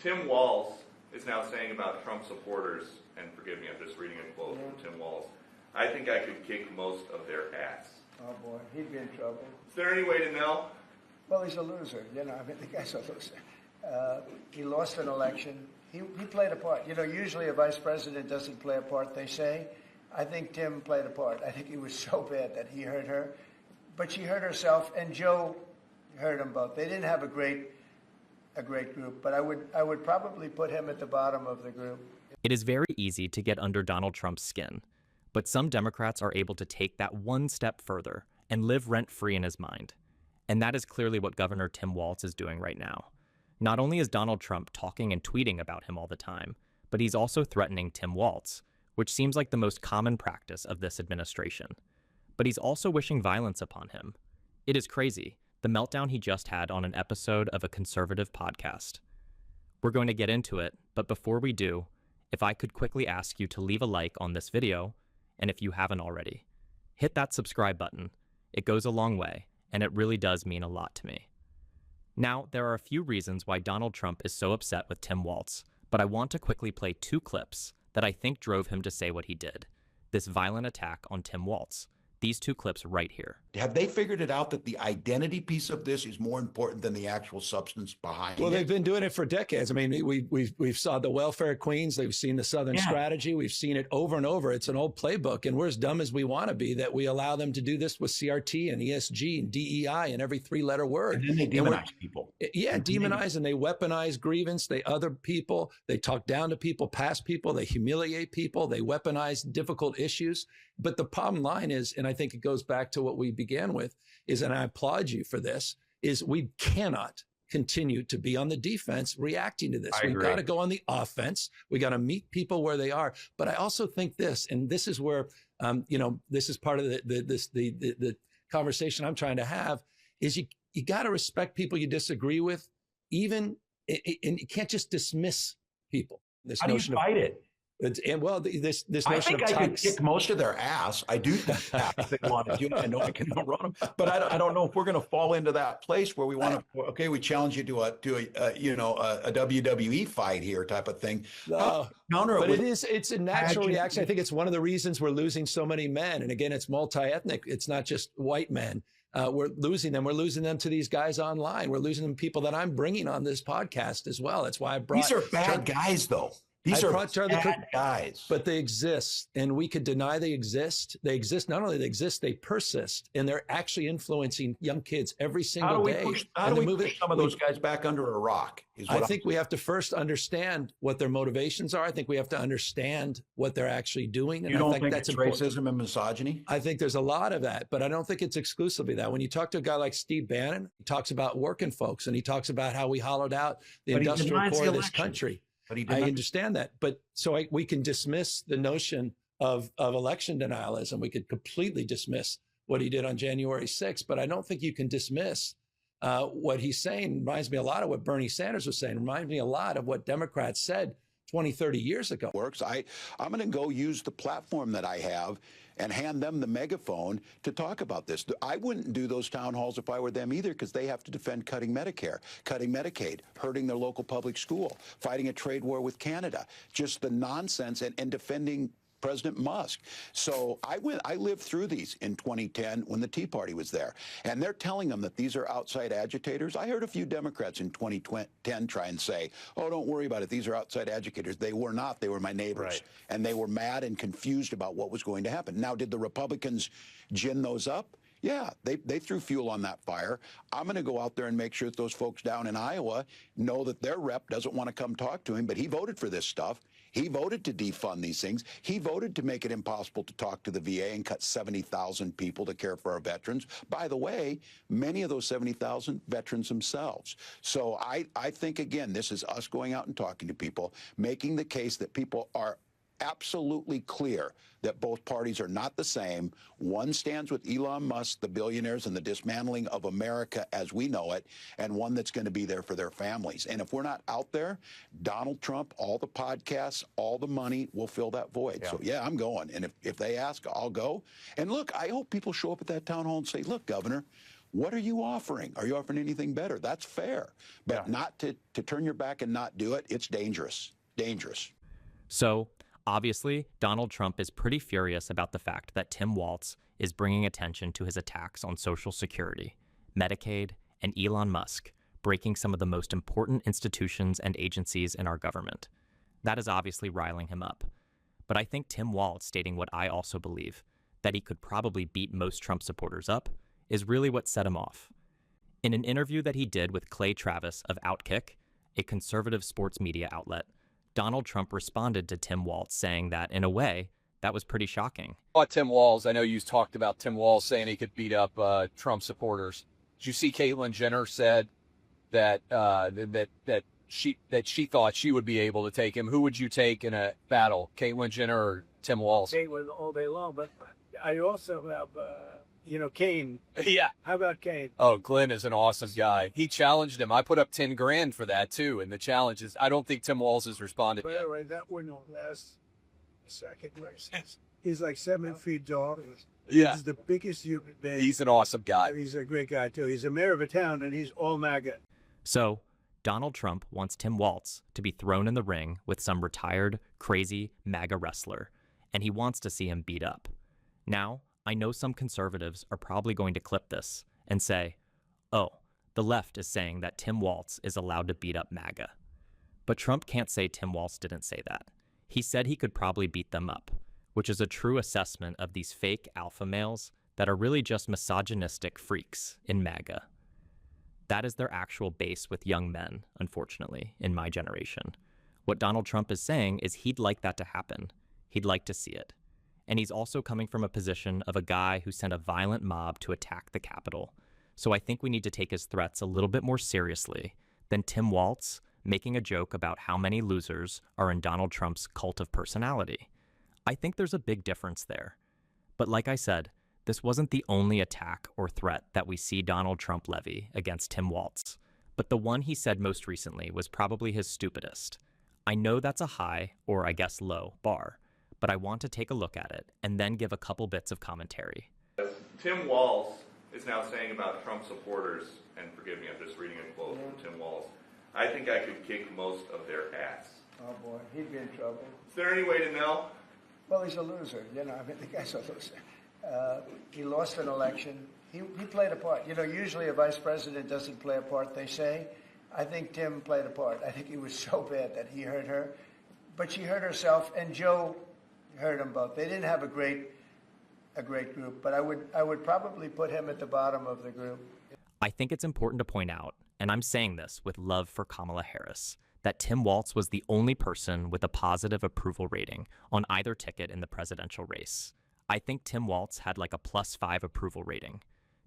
Tim Walz is now saying about Trump supporters, and forgive me, I'm just reading a quote from Tim Walz, I think I could kick most of their ass. Oh boy, he'd be in trouble. Is there any way to know? Well, he's a loser. You know, I mean, the guy's a loser. He lost an election. He played a part. You know, usually a vice president doesn't play a part, they say. I think Tim played a part. I think he was so bad that he hurt her. But she hurt herself, and Joe hurt them both. They didn't have a great group, but I would probably put him at the bottom of the group. It is very easy to get under Donald Trump's skin, but some Democrats are able to take that one step further and live rent-free in his mind. And that is clearly what Governor Tim Walz is doing right now. Not only is Donald Trump talking and tweeting about him all the time, but he's also threatening Tim Walz, which seems like the most common practice of this administration. But he's also wishing violence upon him. It is crazy, the meltdown he just had on an episode of a conservative podcast. We're going to get into it, but before we do, if I could quickly ask you to leave a like on this video, and if you haven't already, hit that subscribe button. It goes a long way, and it really does mean a lot to me. Now, there are a few reasons why Donald Trump is so upset with Tim Walz, but I want to quickly play two clips that I think drove him to say what he did. This violent attack on Tim Walz. These two clips right here. Have they figured it out that the identity piece of this is more important than the actual substance behind it? Well, they've been doing it for decades. I mean, we've saw the welfare queens. They've seen the Southern strategy. We've seen it over and over. It's an old playbook, and we're as dumb as we want to be that we allow them to do this with CRT and ESG and DEI and every three-letter word. And then they demonize people. Yeah, demonize, and they weaponize grievance. They other people. They talk down to people, past people. They humiliate people. They weaponize difficult issues. But the bottom line is, and I think it goes back to what we began with, is, and I applaud you for this, is we cannot continue to be on the defense reacting to this. We've got to go on the offense. We got to meet people where they are. But I also think this, and this is where, this is part of the conversation I'm trying to have, is you got to respect people you disagree with, even, and you can't just dismiss people. This How do you fight it? And well, this notion I think of I could kick most of their ass. I do think that if they want to. I know I can run them, but I don't know if we're going to fall into that place where we want to. Okay, we challenge you to a WWE fight here type of thing. No, but it's a natural reaction. I think it's one of the reasons we're losing so many men. And again, it's multi-ethnic. It's not just white men. We're losing them. We're losing them to these guys online. We're losing them people that I'm bringing on this podcast as well. That's why I brought. These are bad guys, though. These are bad guys. But they exist, and we could deny they exist. They exist. Not only they exist, they persist, and they're actually influencing young kids every single day. How do we push some of those guys back under a rock? I think we have to first understand what their motivations are. I think we have to understand what they're actually doing. And you don't I think that's racism and misogyny? I think there's a lot of that, but I don't think it's exclusively that. When you talk to a guy like Steve Bannon, he talks about working folks, and he talks about how we hollowed out the industrial core of this country. I understand that. But so we can dismiss the notion of election denialism. We could completely dismiss what he did on January 6th, but I don't think you can dismiss what he's saying. Reminds me a lot of what Bernie Sanders was saying. Reminds me a lot of what Democrats said 20, 30 years ago. I'm going to go use the platform that I have and hand them the megaphone to talk about this. I wouldn't do those town halls if I were them either, because they have to defend cutting Medicare, cutting Medicaid, hurting their local public school, fighting a trade war with Canada, just the nonsense, and defending President Musk. So I lived through these in 2010 when the Tea Party was there, and they're telling them that these are outside agitators. I heard a few Democrats in 2010 try and say, oh, don't worry about it. These are outside agitators. They were not. They were my neighbors. Right. And they were mad and confused about what was going to happen. Now, did the Republicans gin those up? Yeah, they threw fuel on that fire. I'm going to go out there and make sure that those folks down in Iowa know that their rep doesn't want to come talk to him, but he voted for this stuff. He voted to defund these things. He voted to make it impossible to talk to the VA and cut 70,000 people to care for our veterans. By the way, many of those 70,000 veterans themselves. So I think, again, this is us going out and talking to people, making the case that people are absolutely clear that both parties are not the same. One stands with Elon Musk, the billionaires, and the dismantling of America as we know it, and one that's going to be there for their families. And if we're not out there, Donald Trump, all the podcasts, all the money will fill that void. Yeah. So, yeah, I'm going. And if they ask, I'll go. And look, I hope people show up at that town hall and say, look, Governor, What are you offering? Are you offering anything better? That's fair. But not to turn your back and not do it, it's dangerous. Dangerous. So, obviously, Donald Trump is pretty furious about the fact that Tim Walz is bringing attention to his attacks on Social Security, Medicaid, and Elon Musk, breaking some of the most important institutions and agencies in our government. That is obviously riling him up. But I think Tim Walz stating what I also believe, that he could probably beat most Trump supporters up, is really what set him off. In an interview that he did with Clay Travis of Outkick, a conservative sports media outlet, Donald Trump responded to Tim Walz saying that, in a way, that was pretty shocking. Tim Walz, I know you talked about Tim Walz saying he could beat up Trump supporters. Did you see Caitlyn Jenner said that she thought she would be able to take him? Who would you take in a battle, Caitlyn Jenner or Tim Walz? Caitlyn all day long, but I also have, Kane. Yeah. How about Kane? Oh, Glenn is an awesome guy. He challenged him. I put up 10 grand for that too. And the challenge is, I don't think Tim Walz has responded By yet. the way, that one will last a second. He's like 7 feet tall. Yeah. He's the biggest human being. He's an awesome guy. He's a great guy too. He's a mayor of a town and he's all MAGA. So, Donald Trump wants Tim Walz to be thrown in the ring with some retired, crazy MAGA wrestler, and he wants to see him beat up. Now, I know some conservatives are probably going to clip this and say, oh, the left is saying that Tim Walz is allowed to beat up MAGA. But Trump can't say Tim Walz didn't say that. He said he could probably beat them up, which is a true assessment of these fake alpha males that are really just misogynistic freaks in MAGA. That is their actual base with young men, unfortunately, in my generation. What Donald Trump is saying is he'd like that to happen. He'd like to see it. And he's also coming from a position of a guy who sent a violent mob to attack the Capitol. So I think we need to take his threats a little bit more seriously than Tim Walz making a joke about how many losers are in Donald Trump's cult of personality. I think there's a big difference there. But like I said, this wasn't the only attack or threat that we see Donald Trump levy against Tim Walz. But the one he said most recently was probably his stupidest. I know that's a high, or I guess low, bar, but I want to take a look at it and then give a couple bits of commentary. Tim Walz is now saying about Trump supporters, and forgive me, I'm just reading a quote from Tim Walz, I think I could kick most of their ass. Oh boy, he'd be in trouble. Is there any way to know? Well, he's a loser. The guy's a loser. He lost an election. He played a part. Usually a vice president doesn't play a part, they say. I think Tim played a part. I think he was so bad that he hurt her. But she hurt herself, and Joe hurt them both. They didn't have a great group, but I would probably put him at the bottom of the group. I think it's important to point out, and I'm saying this with love for Kamala Harris, that Tim Walz was the only person with a positive approval rating on either ticket in the presidential race. I think Tim Walz had like a +5 approval rating.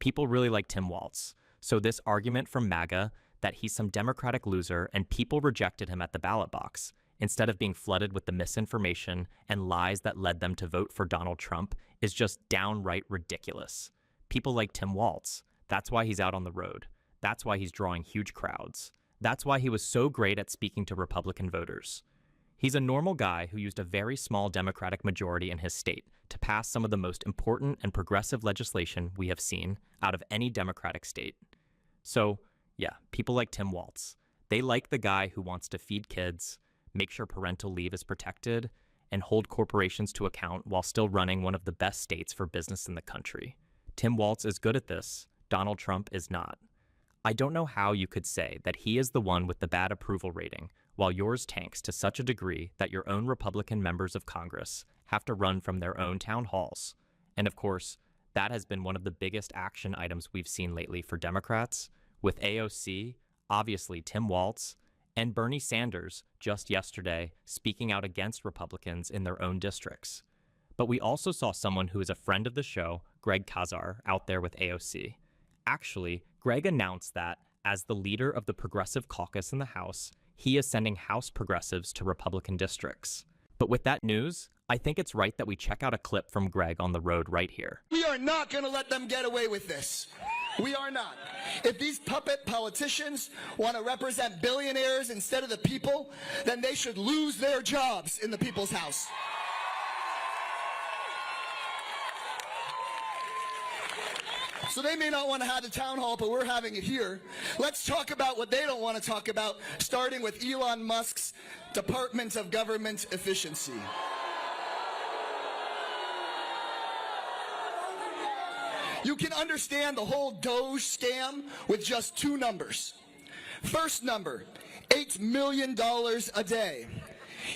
People really like Tim Walz. So this argument from MAGA that he's some Democratic loser and people rejected him at the ballot box, instead of being flooded with the misinformation and lies that led them to vote for Donald Trump, is just downright ridiculous. People like Tim Walz. That's why he's out on the road. That's why he's drawing huge crowds. That's why he was so great at speaking to Republican voters. He's a normal guy who used a very small Democratic majority in his state to pass some of the most important and progressive legislation we have seen out of any Democratic state. So, yeah, people like Tim Walz. They like the guy who wants to feed kids, make sure parental leave is protected, and hold corporations to account while still running one of the best states for business in the country. Tim Walz is good at this. Donald Trump is not. I don't know how you could say that he is the one with the bad approval rating, while yours tanks to such a degree that your own Republican members of Congress have to run from their own town halls. And of course, that has been one of the biggest action items we've seen lately for Democrats, with AOC, obviously Tim Walz, and Bernie Sanders just yesterday speaking out against Republicans in their own districts. But we also saw someone who is a friend of the show, Greg Kazar, out there with AOC. Actually, Greg announced that, as the leader of the Progressive Caucus in the House, he is sending House progressives to Republican districts. But with that news, I think it's right that we check out a clip from Greg on the road right here. We are not going to let them get away with this. We are not. If these puppet politicians want to represent billionaires instead of the people, then they should lose their jobs in the people's house. So they may not want to have the town hall, but we're having it here. Let's talk about what they don't want to talk about, starting with Elon Musk's Department of Government Efficiency. You can understand the whole Doge scam with just two numbers. First number, $8 million a day.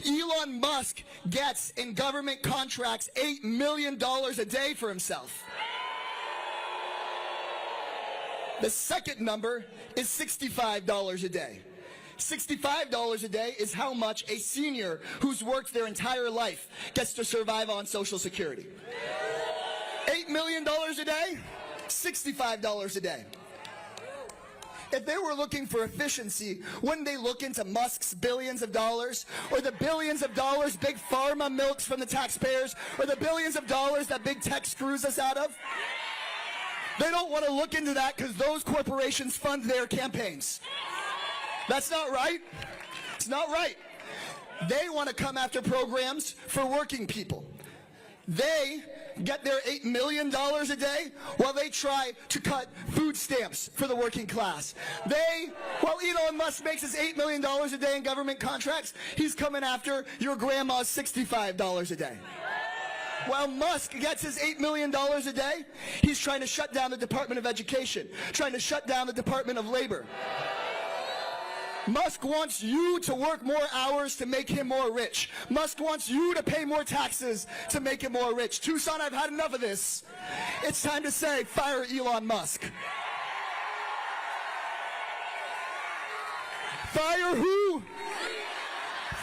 Elon Musk gets in government contracts $8 million a day for himself. The second number is $65 a day. $65 a day is how much a senior who's worked their entire life gets to survive on Social Security. $8 million a day, $65 a day. If they were looking for efficiency, wouldn't they look into Musk's billions of dollars, or the billions of dollars Big Pharma milks from the taxpayers, or the billions of dollars that big tech screws us out of? They don't want to look into that because those corporations fund their campaigns. That's not right. It's not right. They want to come after programs for working people. They get their $8 million a day while they try to cut food stamps for the working class. While Elon Musk makes his $8 million a day in government contracts, he's coming after your grandma's $65 a day. While Musk gets his $8 million a day, he's trying to shut down the Department of Education, trying to shut down the Department of Labor. Musk wants you to work more hours to make him more rich. Musk wants you to pay more taxes to make him more rich. Tucson, I've had enough of this. It's time to say, fire Elon Musk. Fire who?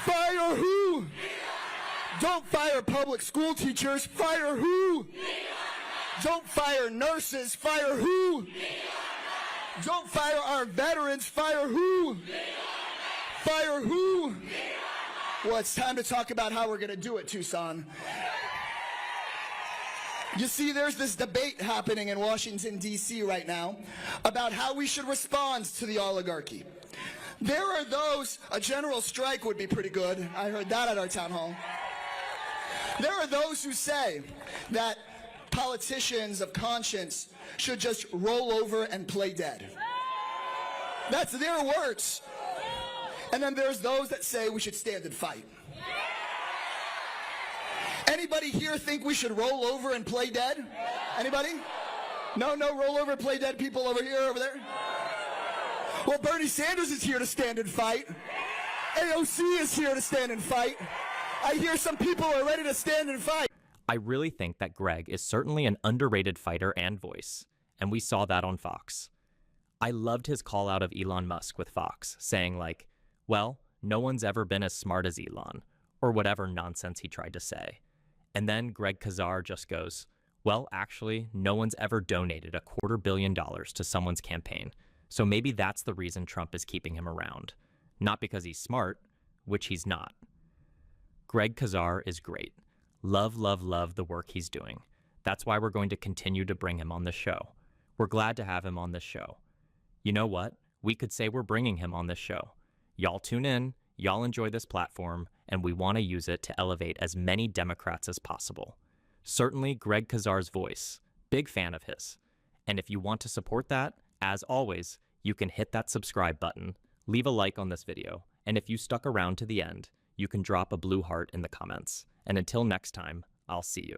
Fire who? Don't fire public school teachers. Fire who? Don't fire nurses. Fire who? Don't fire our veterans. Fire who? Fire who? Well, it's time to talk about how we're going to do it, Tucson. You see, there's this debate happening in Washington, D.C. right now about how we should respond to the oligarchy. There are those, a general strike would be pretty good. I heard that at our town hall. There are those who say that politicians of conscience should just roll over and play dead. That's their words. And then there's those that say we should stand and fight. Anybody here think we should roll over and play dead? Anybody? No roll over and play dead people over here, over there? Well, Bernie Sanders is here to stand and fight. AOC is here to stand and fight. I hear some people are ready to stand and fight. I really think that Greg is certainly an underrated fighter and voice, and we saw that on Fox. I loved his call out of Elon Musk with Fox, saying like, well, no one's ever been as smart as Elon, or whatever nonsense he tried to say. And then Greg Kazar just goes, well, actually, no one's ever donated $250 million to someone's campaign, so maybe that's the reason Trump is keeping him around. Not because he's smart, which he's not. Greg Kazar is great. Love, love, love the work he's doing. That's why we're going to continue to bring him on the show. We're glad to have him on this show. You know what? We could say we're bringing him on this show. Y'all tune in, y'all enjoy this platform, and we want to use it to elevate as many Democrats as possible. Certainly Greg Kazar's voice. Big fan of his. And if you want to support that, as always, you can hit that subscribe button, leave a like on this video, and if you stuck around to the end, you can drop a blue heart in the comments. And until next time, I'll see you.